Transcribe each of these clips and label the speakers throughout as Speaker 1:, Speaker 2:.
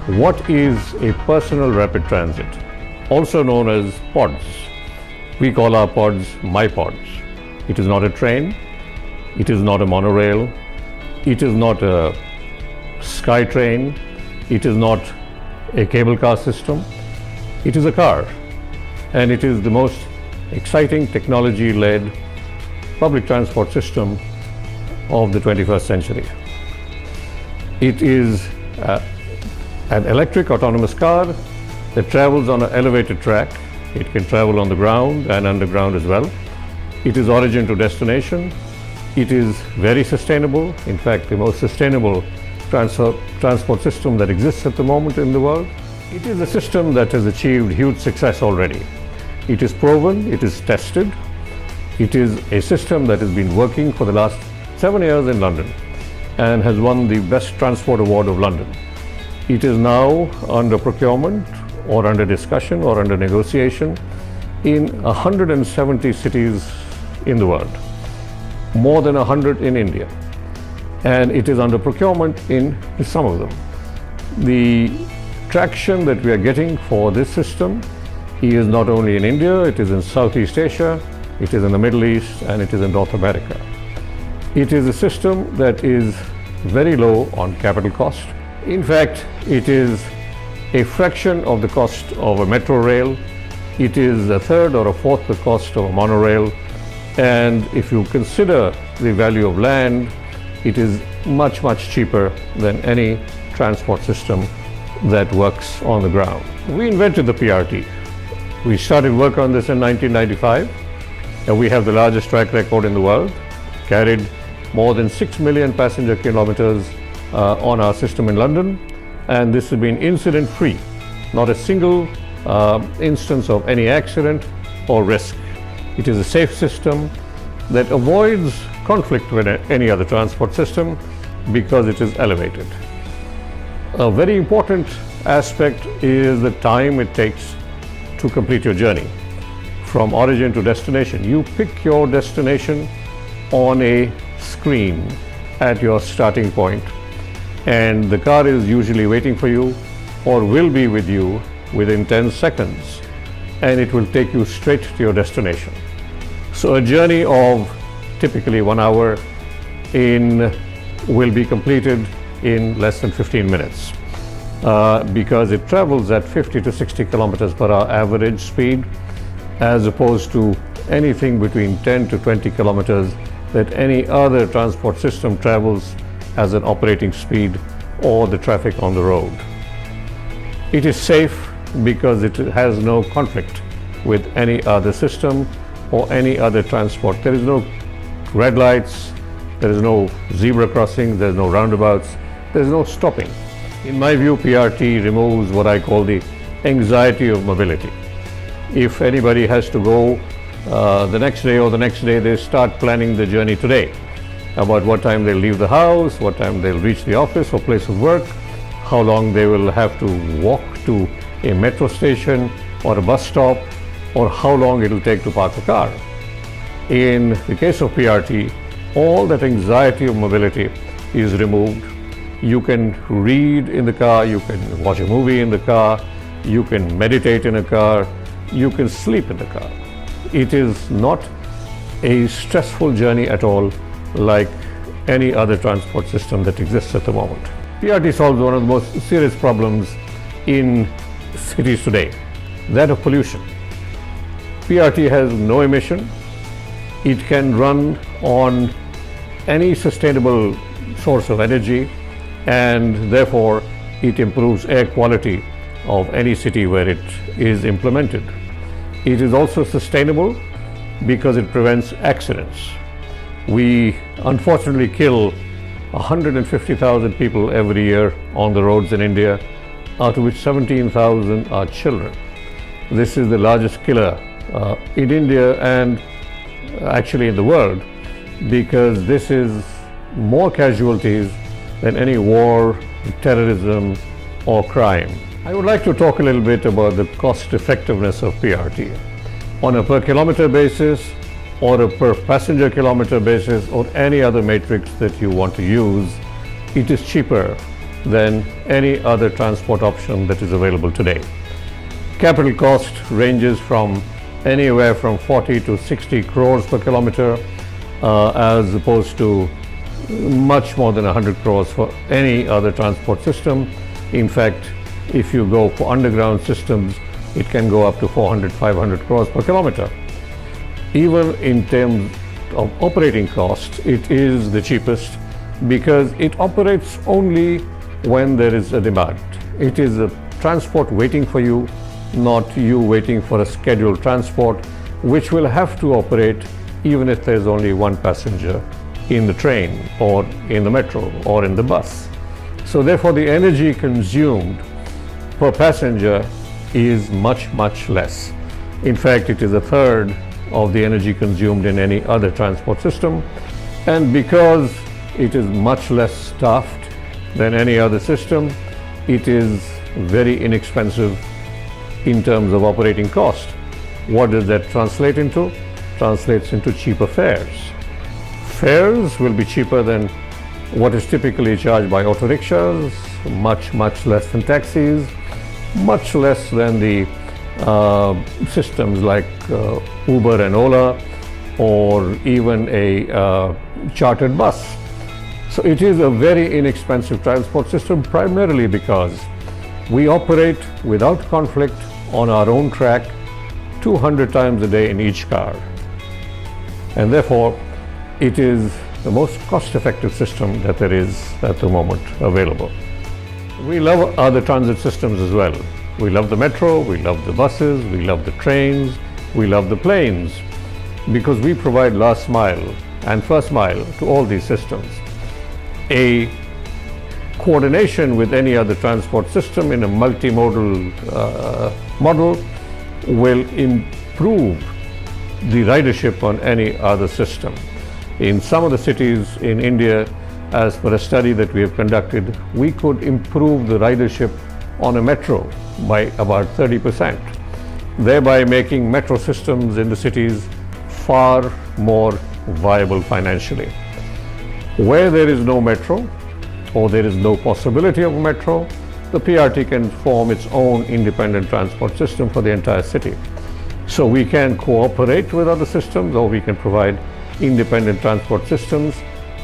Speaker 1: What is a personal rapid transit, also known as pods? We call our pods my pods. It is not a train, it is not a monorail, it is not a sky train, it is not a cable car system, it is a car, and it is the most exciting technology-led public transport system of the 21st century. It is an electric autonomous car that travels on an elevated track. It can travel on the ground and underground as well. It is origin to destination. It is very sustainable. In fact, the most sustainable transport system that exists at the moment in the world. It is a system that has achieved huge success already. It is proven, it is tested. It is a system that has been working for the last 7 years in London and has won the Best Transport Award of London. It is now under procurement or under discussion or under negotiation in 170 cities in the world, more than 100 in India, and it is under procurement in some of them. The traction that we are getting for this system is not only in India, it is in Southeast Asia, it is in the Middle East, and it is in North America. It is a system that is very low on capital cost. In fact, it is a fraction of the cost of a metro rail. It is a third or a fourth the cost of a monorail. And if you consider the value of land, it is much, much cheaper than any transport system that works on the ground. We invented the PRT. We started work on this in 1995, and we have the largest track record in the world, carried more than 6 million passenger kilometers on our system in London, and this has been incident-free. Not a single instance of any accident or risk. It is a safe system that avoids conflict with any other transport system because it is elevated. A very important aspect is the time it takes to complete your journey from origin to destination. You pick your destination on a screen at your starting point, and the car is usually waiting for you or will be with you within 10 seconds, and it will take you straight to your destination. So a journey of typically 1 hour will be completed in less than 15 minutes because it travels at 50 to 60 kilometers per hour average speed, as opposed to anything between 10 to 20 kilometers that any other transport system travels as an operating speed or the traffic on the road. It is safe because it has no conflict with any other system or any other transport. There is no red lights, there is no zebra crossings, there is no roundabouts, there is no stopping. In my view, PRT removes what I call the anxiety of mobility. If anybody has to go the next day or the next day, they start planning the journey today about what time they'll leave the house, what time they'll reach the office or place of work, how long they will have to walk to a metro station or a bus stop, or how long it will take to park a car. In the case of PRT, all that anxiety of mobility is removed. You can read in the car, you can watch a movie in the car, you can meditate in a car, you can sleep in the car. It is not a stressful journey at all like any other transport system that exists at the moment. PRT solves one of the most serious problems in cities today, that of pollution. PRT has no emission. It can run on any sustainable source of energy, and therefore it improves air quality of any city where it is implemented. It is also sustainable because it prevents accidents. We unfortunately kill 150,000 people every year on the roads in India, out of which 17,000 are children. This is the largest killer in India and actually in the world, because this is more casualties than any war, terrorism or crime. I would like to talk a little bit about the cost effectiveness of PRT. On a per kilometer basis or a per passenger kilometer basis or any other matrix that you want to use, it is cheaper than any other transport option that is available today. Capital cost ranges from anywhere from 40 to 60 crores per kilometer, as opposed to much more than 100 crores for any other transport system. In fact, if you go for underground systems, it can go up to 400, 500 crores per kilometer. Even in terms of operating costs, it is the cheapest because it operates only when there is a demand. It is a transport waiting for you, not you waiting for a scheduled transport, which will have to operate even if there's only one passenger in the train or in the metro or in the bus. So therefore the energy consumed per passenger is much, much less. In fact, it is a third of the energy consumed in any other transport system. And because it is much less staffed than any other system, it is very inexpensive in terms of operating cost. What does that translate into? Translates into cheaper fares. Fares will be cheaper than what is typically charged by auto rickshaws, much, much less than taxis, much less than the systems like Uber and Ola, or even a chartered bus. So it is a very inexpensive transport system, primarily because we operate without conflict on our own track 200 times a day in each car. And therefore, it is the most cost-effective system that there is at the moment available. We love other transit systems as well. We love the metro, we love the buses, we love the trains, we love the planes, because we provide last mile and first mile to all these systems. A coordination with any other transport system in a multimodal model will improve the ridership on any other system. In some of the cities in India, as per a study that we have conducted, we could improve the ridership on a metro by about 30%, thereby making metro systems in the cities far more viable financially. Where there is no metro, or there is no possibility of a metro, the PRT can form its own independent transport system for the entire city. So we can cooperate with other systems, or we can provide independent transport systems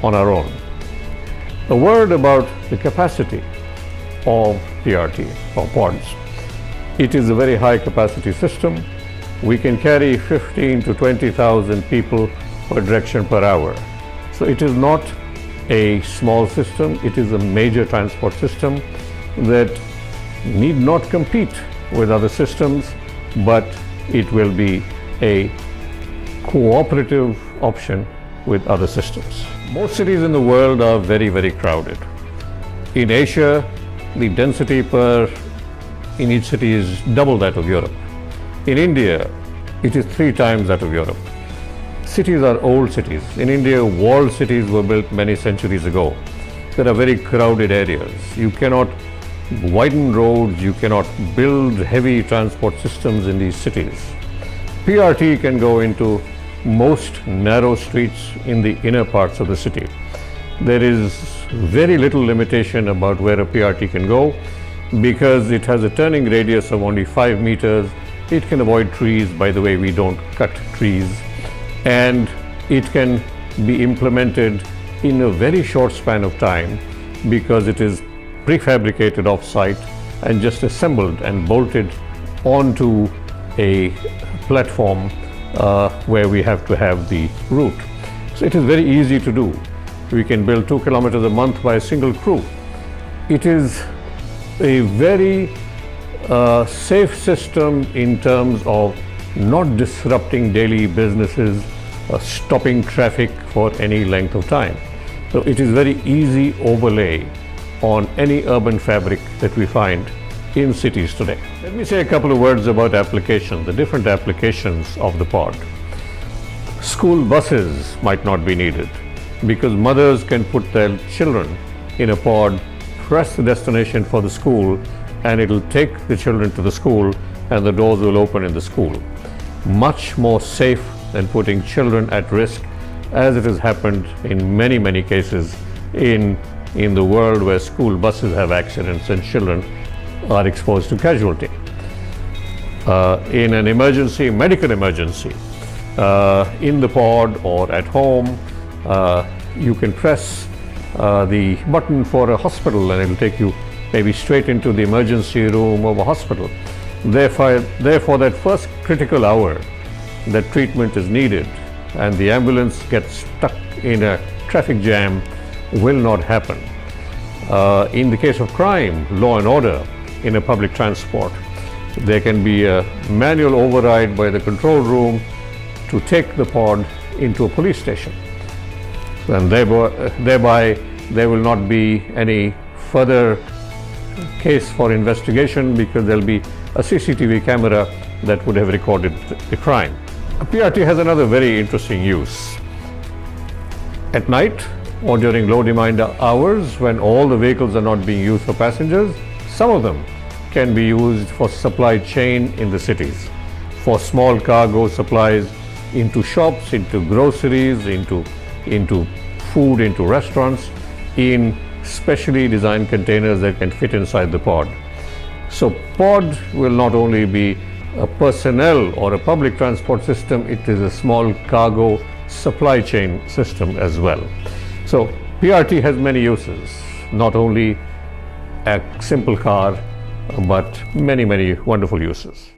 Speaker 1: on our own. A word about the capacity of PRT or pods. It is a very high capacity system. We can carry 15 to 20,000 people per direction per hour. So it is not a small system, it is a major transport system that need not compete with other systems, but it will be a cooperative option with other systems. Most cities in the world are very, very crowded. In Asia, the density in each city is double that of Europe. In India, it is 3 times that of Europe. Cities are old cities. In India, walled cities were built many centuries ago. There are very crowded areas. You cannot widen roads, you cannot build heavy transport systems in these cities. PRT can go into most narrow streets in the inner parts of the city. There is very little limitation about where a PRT can go because it has a turning radius of only 5 meters. It can avoid trees. By the way, we don't cut trees. And it can be implemented in a very short span of time because it is prefabricated off-site and just assembled and bolted onto a platform where we have to have the route. So it is very easy to do. We can build 2 kilometers a month by a single crew. It is a very safe system in terms of not disrupting daily businesses, stopping traffic for any length of time. So it is very easy overlay on any urban fabric that we find in cities today. Let me say a couple of words about applications, the different applications of the pod. School buses might not be needed because mothers can put their children in a pod, press the destination for the school, and it'll take the children to the school and the doors will open in the school. Much more safe than putting children at risk, as it has happened in many, many cases in in the world where school buses have accidents and children are exposed to casualty. In an emergency, medical emergency, in the pod or at home, you can press the button for a hospital and it will take you maybe straight into the emergency room of a hospital. Therefore, that first critical hour that treatment is needed and the ambulance gets stuck in a traffic jam will not happen. In the case of crime, law and order in a public transport, there can be a manual override by the control room to take the pod into a police station. And thereby there will not be any further case for investigation because there will be a CCTV camera that would have recorded the crime. A PRT has another very interesting use. At night or during low demand hours when all the vehicles are not being used for passengers, some of them can be used for supply chain in the cities, for small cargo supplies into shops, into groceries, into food, into restaurants, in specially designed containers that can fit inside the pod. So pod will not only be a personnel or a public transport system, it is a small cargo supply chain system as well. So PRT has many uses, not only a simple car, but many wonderful uses.